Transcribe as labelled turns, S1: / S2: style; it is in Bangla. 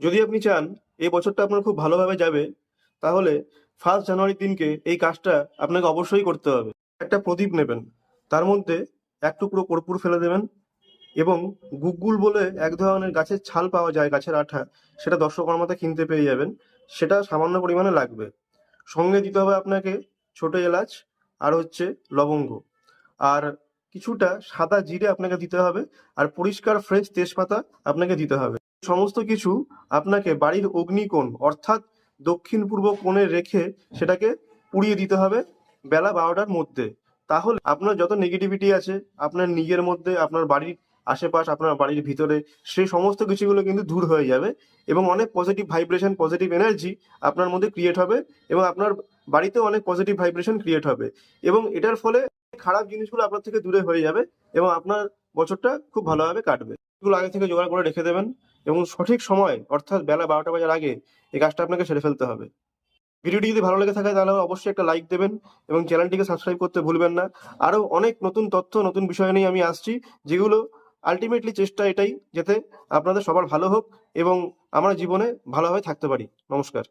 S1: যদি আপনি চান এই বছরটা আপনার খুব ভালোভাবে যাবে, তাহলে 1 জানুয়ারির দিনকে এই কাজটা আপনাকে অবশ্যই করতে হবে। একটা প্রদীপ নেবেন, তার মধ্যে এক টুকরো কর্পূর ফেলে দেবেন এবং গুগ্গুল বলে এক ধরনের গাছের ছাল পাওয়া যায়, গাছের আঠা, সেটা দর্শকর্মাতে কিনতে পেয়ে যাবেন। সেটা সামান্য পরিমাণে লাগবে। সঙ্গে দিতে হবে আপনাকে ছোট এলাচ আর হচ্ছে লবঙ্গ, আর কিছুটা সাদা জিরে আপনাকে দিতে হবে, আর পরিষ্কার ফ্রেশ তেজপাতা আপনাকে দিতে হবে। সমস্ত কিছু আপনাকে বাড়ির অগ্নিকোণ অর্থাৎ দক্ষিণ পূর্ব কোণে রেখে সেটাকে পুড়িয়ে দিতে হবে বেলা 12টার মধ্যে। তাহলে আপনার যত নেগেটিভিটি আছে আপনার নিজের মধ্যে, আপনার বাড়ির আশেপাশ, আপনার বাড়ির ভিতরে, সেই সমস্ত কিছুগুলো কিন্তু দূর হয়ে যাবে এবং অনেক পজিটিভ ভাইব্রেশন, পজিটিভ এনার্জি আপনার মধ্যে ক্রিয়েট হবে এবং আপনার বাড়িতেও অনেক পজিটিভ ভাইব্রেশন ক্রিয়েট হবে এবং এটার ফলে খারাপ জিনিসগুলো আপনার থেকে দূরে হয়ে যাবে এবং আপনার বছরটা খুব ভালোভাবে কাটবে। এগুলো আগে থেকে জোগাড় করে রেখে দেবেন এবং সঠিক সময় অর্থাৎ বেলা 12টা বাজার আগে এই কাজটা আপনাকে সেরে ফেলতে হবে। ভিডিওটি যদি ভালো লেগে থাকে তাহলে অবশ্যই একটা লাইক দেবেন এবং চ্যানেলটিকে সাবস্ক্রাইব করতে ভুলবেন না। আরও অনেক নতুন তথ্য, নতুন বিষয় নিয়ে আমি আসছি, যেগুলো আলটিমেটলি চেষ্টা এটাই যাতে আপনাদের সবার ভালো হোক এবং আমরা জীবনে ভালোভাবে থাকতে পারি। নমস্কার।